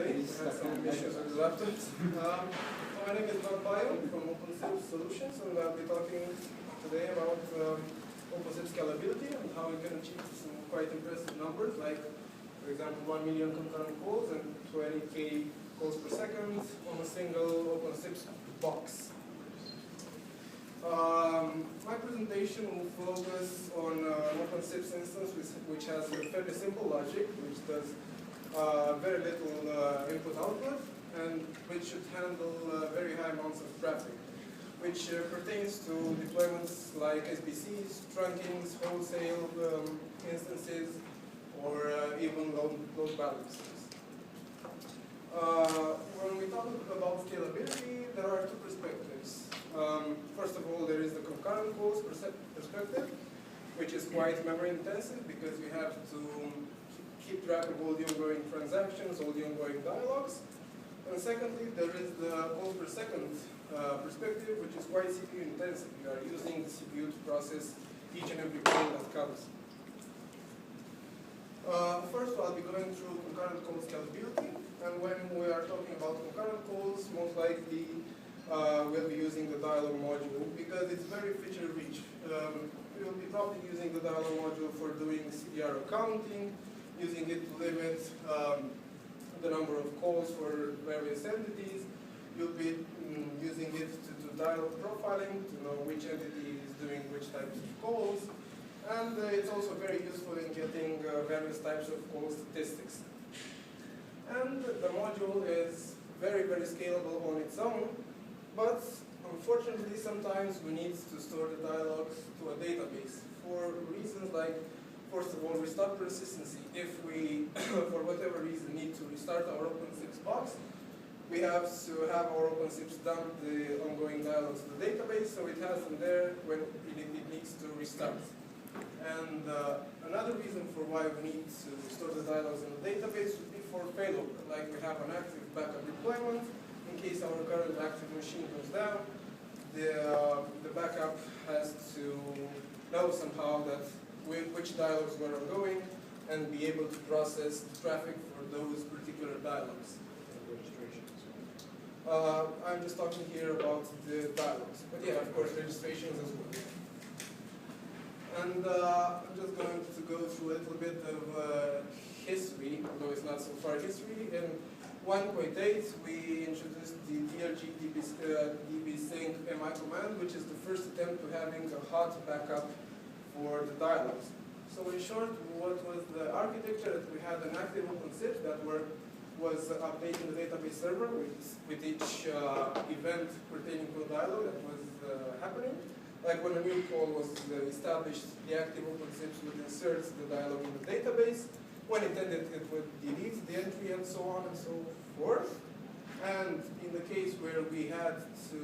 today. We had some issues with the laptops. So my name is Vlad Paiu from OpenSIPS Solutions, and I'll be talking today about OpenSIPS scalability and how we can achieve some quite impressive numbers, like, for example, 1 million concurrent calls and 20K calls per second on a single OpenSIPS box. My presentation will focus on an OpenSIPS instance which has a fairly simple logic, which does very little input-output, and which should handle very high amounts of traffic, which pertains to deployments like SBCs, trunkings, wholesale instances, or even load balancers. When we talk about scalability, there are two perspectives. First of all, there is the concurrent calls perspective, which is quite memory intensive because we have to keep track of all the ongoing transactions, all the ongoing dialogues. And secondly, there is the calls per second perspective, which is quite CPU intensive. We are using the CPU to process each and every call that comes. First, I'll be going through concurrent call scalability. And when we are talking about concurrent calls, most likely we'll be using the dialog module because it's very feature rich. We will be probably using the dialog module for doing CDR accounting, using it to limit the number of calls for various entities. You'll be using it to do dialog profiling, to know which entity is doing which types of calls. And it's also very useful in getting various types of call statistics. And the module is very, very scalable on its own, but unfortunately sometimes we need to store the dialogues to a database for reasons like, first of all, restart persistency. If we, for whatever reason, need to restart our OpenSIPS box, we have to have our OpenSIPS dump the ongoing dialogues to the database, so it has them there when it needs to restart. And another reason for why we need to store the dialogues in the database would be for failover. Like we have an active backup deployment. In case our current active machine goes down, the backup has to know somehow that which dialogues were ongoing and be able to process the traffic for those particular dialogues. I'm just talking here about the dialogues. But yeah, of course, registrations as well. And I'm just going to go through a little bit of history, although it's not so far history. In 1.8, we introduced the DRG dbsync mi command, which is the first attempt to having a hot backup for the dialogues. So in short, what was the architecture? That we had an active OpenSIPS that was updating the database server with each event pertaining to a dialogue that was happening. Like when a new call was established, the active OpenSIPS would insert the dialog in the database. When it ended, it would delete the entry and so on and so forth. And in the case where we had to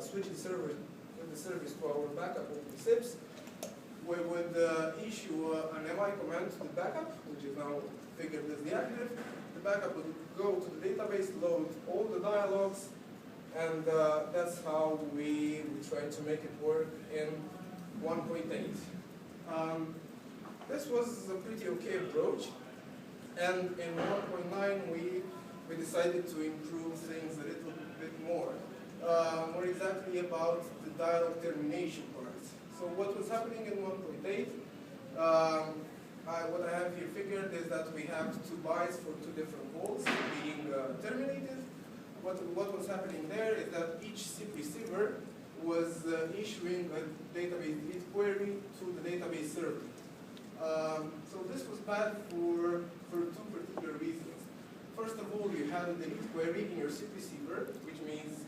switch the service to our backup OpenSIPS, we would issue an mi command to the backup, which is now figured as the active. The backup would go to the database, load all the dialogues, and that's how we tried to make it work in 1.8. This was a pretty okay approach, and in 1.9 we decided to improve things a little bit more. More exactly about the dialog termination part. So what was happening in 1.8, what I have here figured is that we have two bytes for two different calls being terminated. What was happening there is that each SIP receiver was issuing a database delete query to the database server. So this was bad for two particular reasons. First of all, you had a delete query in your SIP receiver, which means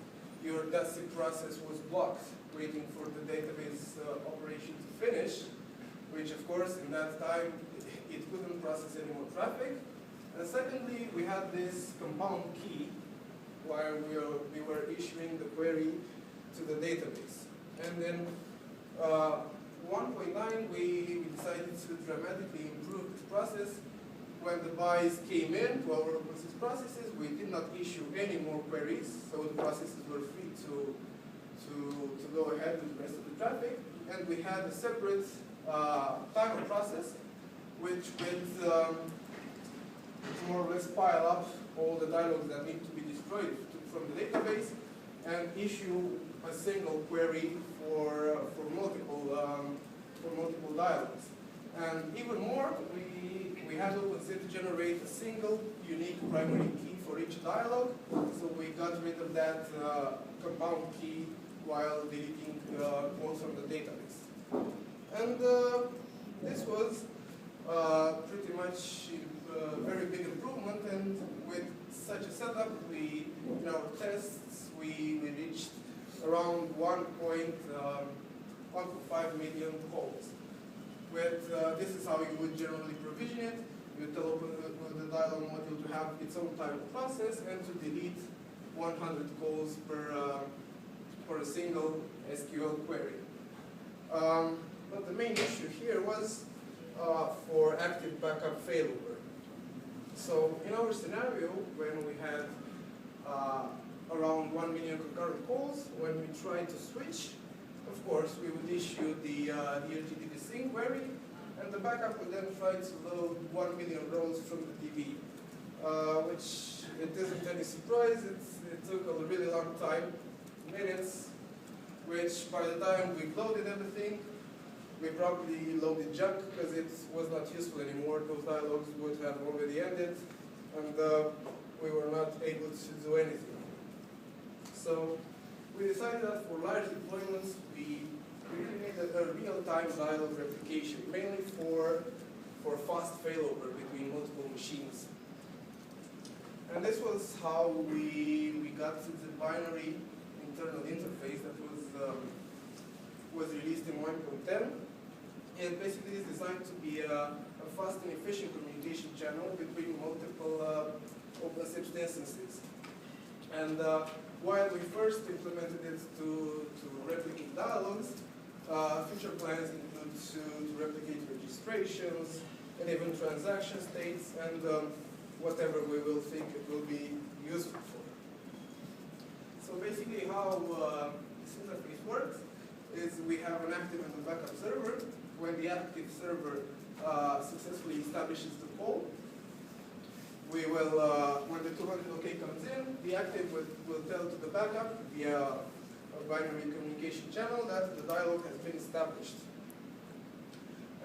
that SIP process was blocked, waiting for the database operation to finish, which of course in that time it couldn't process any more traffic. And secondly, we had this compound key while we were issuing the query to the database. And then 1.9, we decided to dramatically improve this process. When the buys came in to our OpenSIPS processes, we did not issue any more queries, so the processes were free to go ahead with the rest of the traffic. And we had a separate timer process, which would more or less pile up all the dialogues that need to be destroyed from the database and issue a single query for multiple dialogues. And even more, we had OpenSIPS generate a single unique primary key for each dialogue, so we got rid of that compound key while deleting calls from the database. And this was pretty much a very big improvement, and with such a setup, in our tests, we reached around 1.5 million calls. This is how you would generally provision it. You tell the dialog module to have its own type of process and to delete 100 calls per a single SQL query. But the main issue here was for active backup failover. So in our scenario, when we had around 1 million concurrent calls, when we tried to switch, of course, we would issue the DHCP sync query, and the backup would then try to load 1 million rows from the DB, which it isn't any surprise. It took a really long time, minutes, which by the time we loaded everything, we probably loaded junk because it was not useful anymore. Those dialogues would have already ended, and we were not able to do anything. So we decided that for large deployments, we really need a real-time dialog replication, mainly for fast failover between multiple machines. And this was how we got to the binary internal interface that was released in 1.10. It basically is designed to be a fast and efficient communication channel between multiple OpenSIPS instances. And while we first implemented it to replicate dialogues, future plans include to replicate registrations and even transaction states and whatever we will think it will be useful for. So basically how this interface works is we have an active and a backup server. When the active server successfully establishes the call, we will, when the 200 OK comes in, the active will tell to the backup via a binary communication channel that the dialog has been established.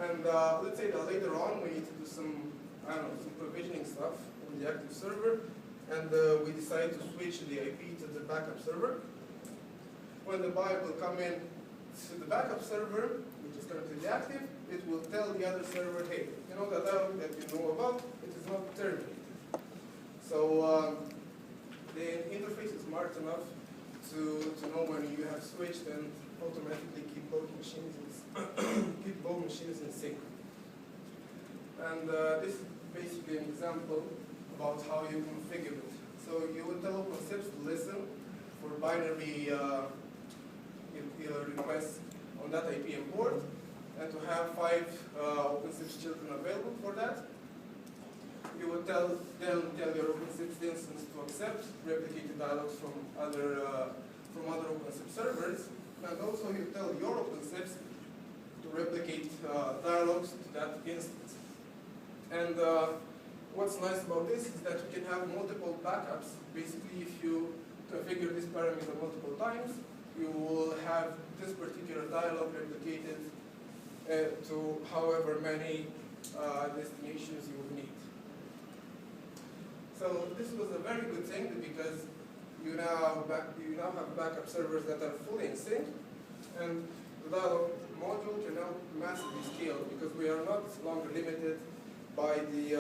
And let's say that later on we need to do some, some provisioning stuff on the active server, and we decide to switch the IP to the backup server. When the buyer will come in to the backup server, which is currently the active, it will tell the other server, hey, you know that dialog that you know about, it is not terminated. So the interface is smart enough to know when you have switched and automatically keep both machines in sync. And this is basically an example about how you configure it. So you would tell OpenSIPS to listen for binary requests on that IP and port, and to have 5 OpenSIPS children available for that. You would tell your OpenSIPS instance to accept replicated dialogues from other OpenSIPS servers, and also you tell your OpenSIPS to replicate dialogues to that instance. And what's nice about this is that you can have multiple backups. Basically, if you configure this parameter multiple times, you will have this particular dialog replicated to however many destinations you would need. So this was a very good thing because you now have backup servers that are fully in sync, and the dialog module can now massively scale because we are not longer limited by the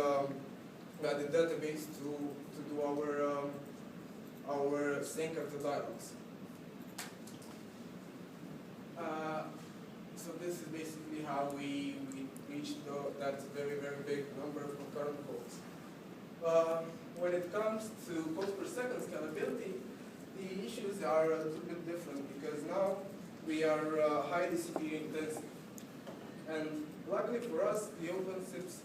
database to do our sync of the dialogs. So this is basically how we reached that very, very big number of concurrent calls. When it comes to calls per second scalability, the issues are a little bit different because now we are highly CPU intensive. And luckily for us, the OpenSIPS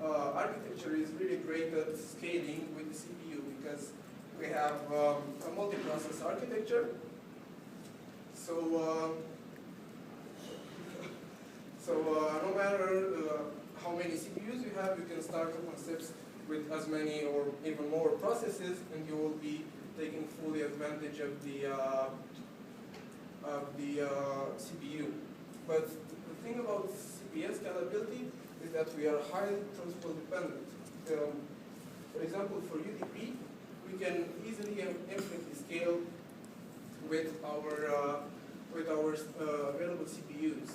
architecture is really great at scaling with the CPU because we have a multi-process architecture. So no matter how many CPUs you have, you can start OpenSIPS with as many or even more processes, and you will be taking fully advantage of the CPU. But the thing about CPS scalability is that we are highly protocol dependent. For example, for UDP, we can easily and infinitely scale with our available CPUs.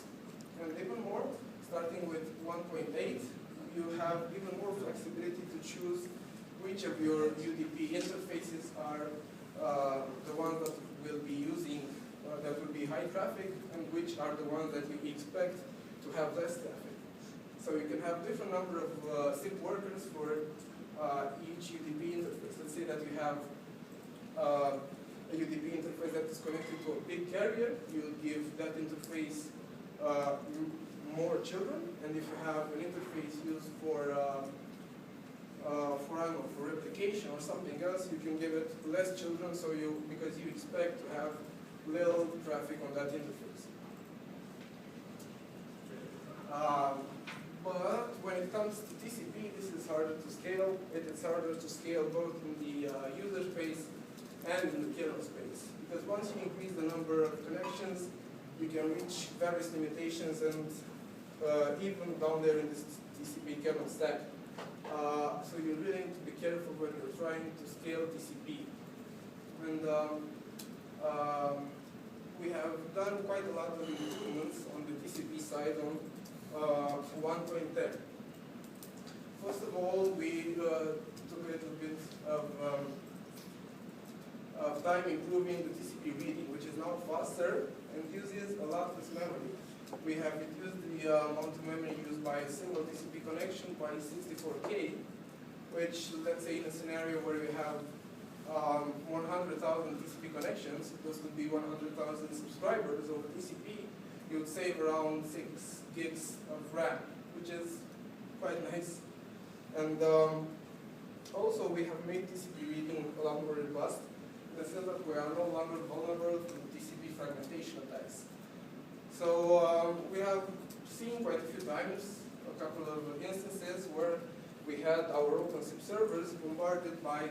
And even more, starting with 1.8, you have even more flexibility to choose which of your UDP interfaces are the ones that will be using, that will be high traffic, and which are the ones that you expect to have less traffic. So you can have different number of SIP workers for each UDP interface. Let's say that you have a UDP interface that is connected to a big carrier. You give that interface more children, and if you have an interface used for I don't know, for replication or something else, you can give it less children, because you expect to have little traffic on that interface. But when it comes to TCP, this is harder to scale. It is harder to scale both in the user space and in the kernel space. Because once you increase the number of connections, you can reach various limitations, and even down there in this TCP kernel stack. So you really need to be careful when you're trying to scale TCP. And we have done quite a lot of improvements on the TCP side on 1.10. First of all, we took a little bit of time improving the TCP reading, which is now faster and uses a lot less memory. We have reduced the amount of memory used by a single TCP connection by 64K, which, let's say in a scenario where we have 100,000 TCP connections, those would be 100,000 subscribers over TCP, you would save around 6 gigs of RAM, which is quite nice. And also we have made TCP reading a lot more robust, in the sense that we are no longer vulnerable to TCP fragmentation attacks. So we have seen quite a few times, a couple of instances where we had our OpenSIPS servers bombarded by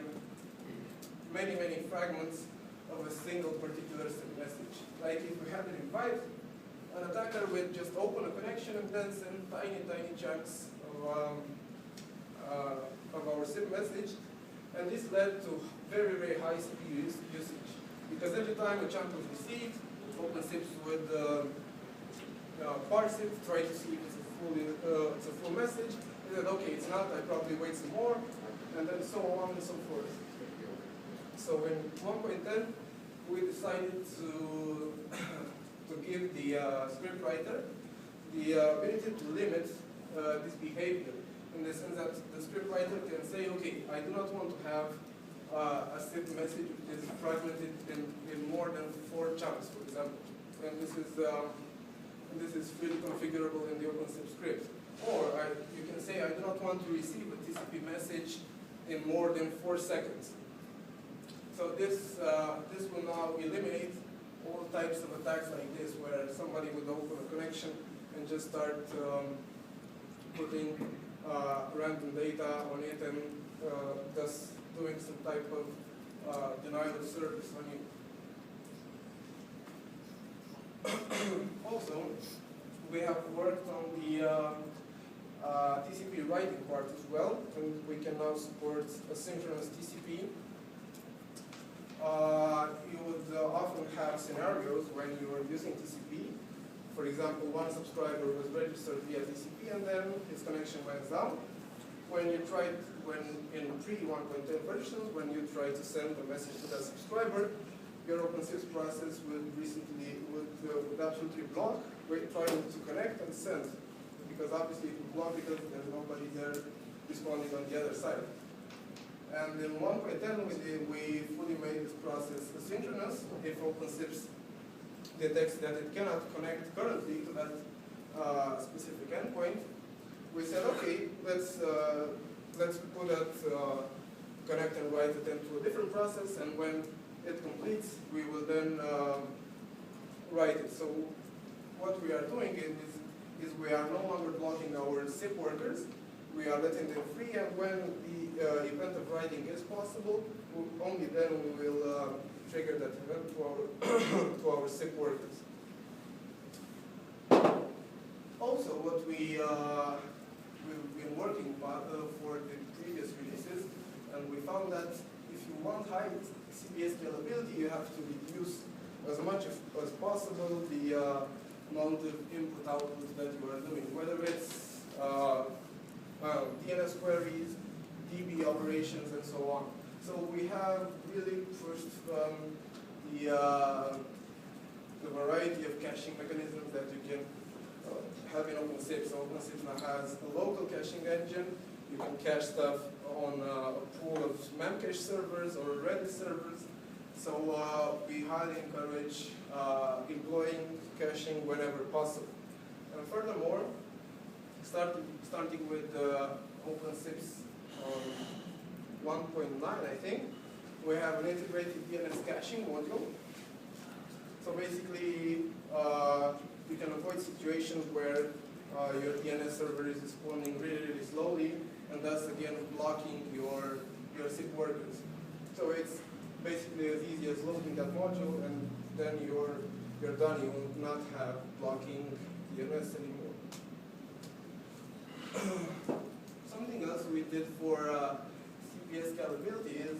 many, many fragments of a single particular SIP message. Like if we had an invite, an attacker would just open a connection and then send tiny, tiny chunks of our SIP message. And this led to very, very high CPU usage. Because every time a chunk was received, OpenSIPS would parse it, try to see if it's a full message. They said, okay, it's not, I probably wait some more, and then so on and so forth. So in 1.10, we decided to give the scriptwriter the ability to limit this behavior, in the sense that the scriptwriter can say, okay, I do not want to have a SIP message which is fragmented in more than 4 chunks, for example. And this is freely configurable in the OpenSIPS script. Or you can say, I do not want to receive a TCP message in more than 4 seconds. So this will now eliminate all types of attacks like this, where somebody would open a connection and just start putting random data on it, and thus doing some type of denial of service on you. Also, we have worked on the TCP writing part as well, and we can now support asynchronous TCP. You would often have scenarios when you are using TCP. For example, one subscriber was registered via TCP and then his connection went down. When you tried, in pre-1.10 versions, when you try to send a message to that subscriber, your OpenSIPS process would absolutely block trying to connect and send, because obviously it would block because there's nobody there responding on the other side. And in 1.10 we fully made this process asynchronous. If OpenSIPS detects that it cannot connect currently to that specific endpoint, we said, okay, let's put that connect and write it into a different process, and when it completes, we will then write it. So what we are doing is we are no longer blocking our SIP workers. We are letting them free, and when the event of writing is possible, only then we will trigger that event to our, to our SIP workers. Also, what we've been working for the previous releases, and we found that if you want high CPS scalability, you have to reduce as much as possible the amount of input-output that you are doing, whether it's DNS queries, DB operations, and so on. So we have really pushed the variety of caching mechanisms that you can have in OpenSIPS. So OpenSIPS now has a local caching engine. You can cache stuff on a pool of memcache servers or Redis servers. So we highly encourage employing caching whenever possible. And furthermore, starting with OpenSIPS 1.9, I think, we have an integrated DNS caching module. So basically, you can avoid situations where your DNS server is responding really, really slowly, and thus again blocking your SIP workers. So it's basically as easy as loading that module, and then you're done. You will not have blocking DNS anymore. Something else we did for CPS scalability is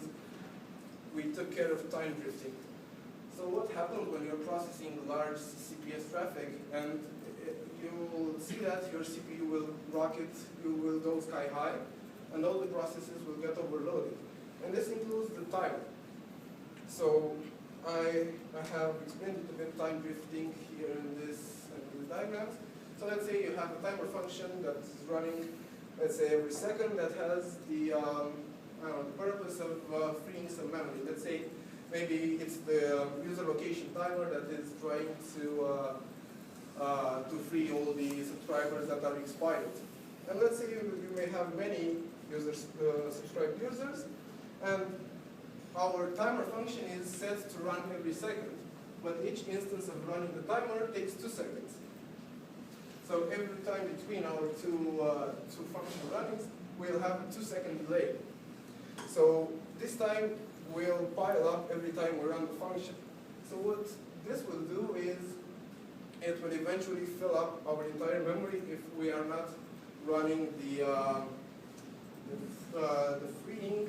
we took care of time drifting. So what happens when you're processing large CPS traffic, and you will see that your CPU will rocket, you will go sky high, and all the processes will get overloaded. And this includes the timer. So I have explained a bit time drifting here in this diagrams. So let's say you have a timer function that's running, let's say every second, that has the purpose of freeing some memory. Let's say maybe it's the user location timer that is trying to free all the subscribers that are expired. And let's say you may have many subscribed users, and our timer function is set to run every second, but each instance of running the timer takes 2 seconds. So every time between our two function runnings, we'll have a 2-second delay. So this time will pile up every time we run the function. So what this will do is it will eventually fill up our entire memory if we are not running the freeing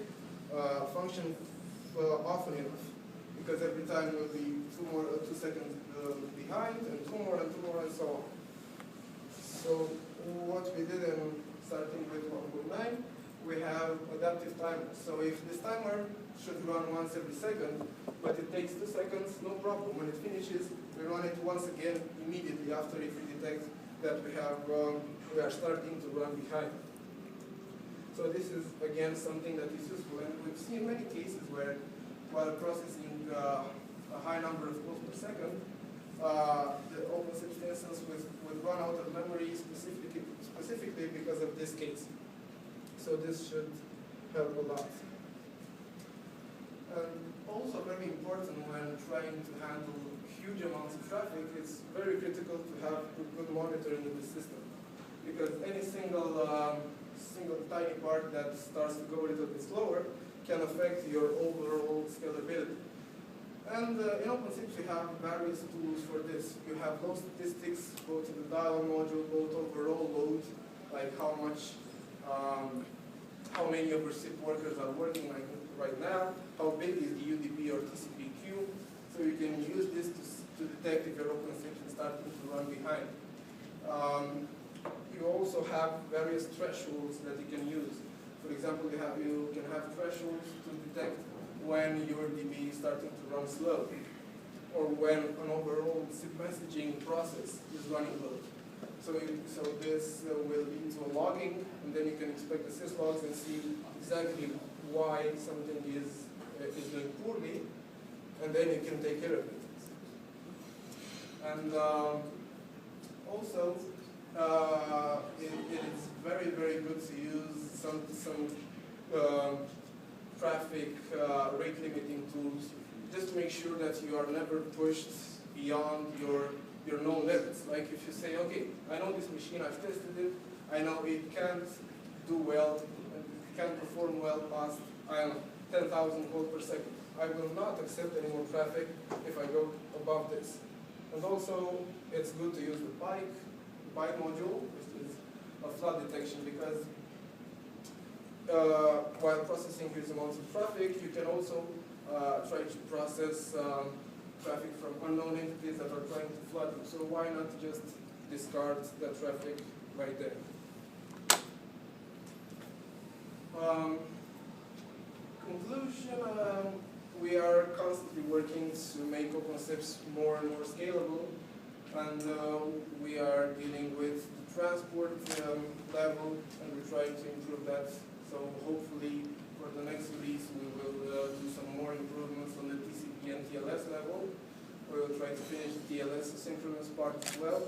function often enough. Because every time we'll be 2 seconds behind, and 2 more, and so on. So what we did in starting with 1.9, we have adaptive timers. So if this timer should run once every second, but it takes 2 seconds, no problem. When it finishes, we run it once again immediately after if we detect that we are starting to run behind. So this is again something that is useful, and we've seen many cases where, while processing a high number of calls per second, the OpenSIPS instance would run out of memory specifically because of this case. So this should help a lot. And also very important when trying to handle huge amounts of traffic, it's very critical to have good monitoring in the system. Because any single tiny part that starts to go a little bit slower can affect your overall scalability. And in OpenSIPS, we have various tools for this. You have load statistics, both in the dialog module, both overall load, like how many of your SIP workers are working right now, how big is the UDP or TCP queue. So you can use this to detect if your OpenSIPS is starting to run behind. You also have various thresholds that you can use. For example, you can have thresholds to detect when your DB is starting to run slow, or when an overall SIP messaging process is running low. So this will lead to a logging, and then you can inspect the syslogs and see exactly why something is doing poorly, and then you can take care of it. And also, it is very, very good to use some traffic rate limiting tools, just to make sure that you are never pushed beyond your known limits. Like if you say, okay, I know this machine, I've tested it, I know it can't do well, can perform well past, I don't know, 10,000 calls per second. I will not accept any more traffic if I go above this. And also, it's good to use the Pike module, which is a flood detection, because while processing huge amounts of traffic, you can also try to process traffic from unknown entities that are trying to flood you. So why not just discard that traffic right there? Conclusion, we are constantly working to make OpenSIPS more and more scalable, and we are dealing with the transport level, and we're trying to improve that. So hopefully for the next release we will do some more improvements on the TCP and TLS level. We will try to finish the TLS asynchronous part as well,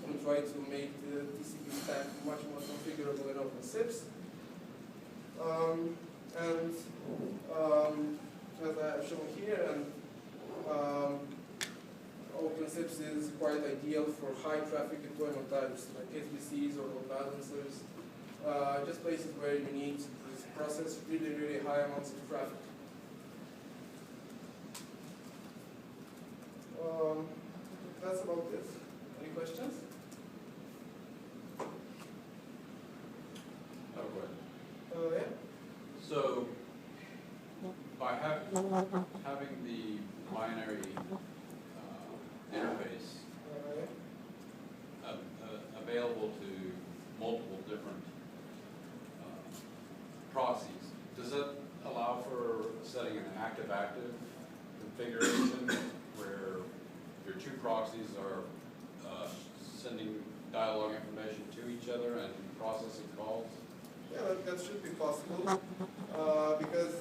and try to make the TCP stack much more configurable in OpenSIPS. As I have shown here, OpenSIPS is quite ideal for high traffic deployment types like SBCs or load balancers, just places where you need to process really, really high amounts of traffic. That's about it. Any questions? Yeah. So, by having the binary interface available to multiple different proxies, does that allow for setting an active-active configuration where your two proxies are sending dialog information to each other and processing calls? Yeah, that should be possible, because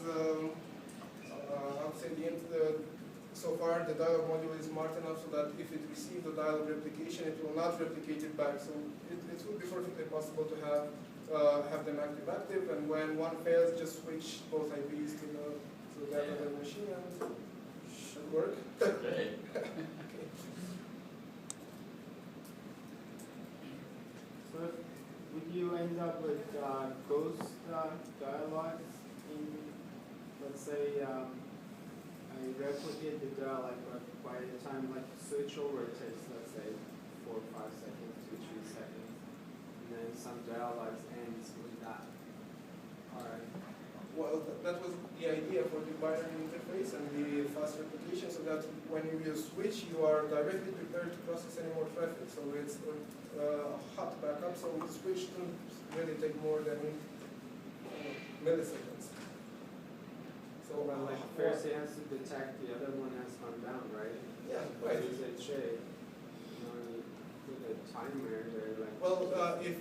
I would say so far the dialog module is smart enough so that if it receives the dialog replication, it will not replicate it back. So it would be perfectly possible to have them active-active, and when one fails, just switch both IPs to the other machine, and it should work. Okay. So would you end up with ghost dialogues in, let's say, I replicate the dialog, but by the time like switch over it takes, let's say, 4 or 5 seconds to 3 seconds, and then some dialogues ends with that. Alright. Well, that was the idea for the binary interface and the fast replication, so that when you switch, you are directly prepared to process any more traffic. So it's a hot backup, so the switch doesn't really take more than milliseconds. So Well, like first it has to detect the other one has gone down, right? Yeah, right. Is it shade? You know, you put a timer there, like. Well, if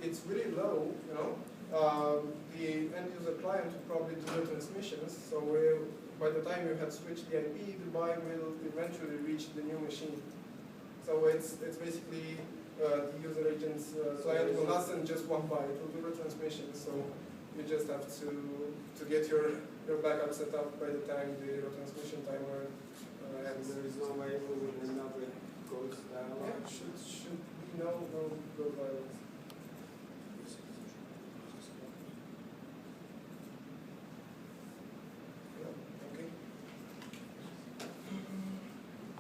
it's really low, the end user client will probably do the transmissions. So by the time you have switched the IP, the byte will eventually reach the new machine. So it's basically the user agent's client will not send just one byte; it will do the transmission. So you just have to get your backup set up by the time the transmission timer ends. There is no way we would end up with ghost dialogue. Yeah, should be no violence.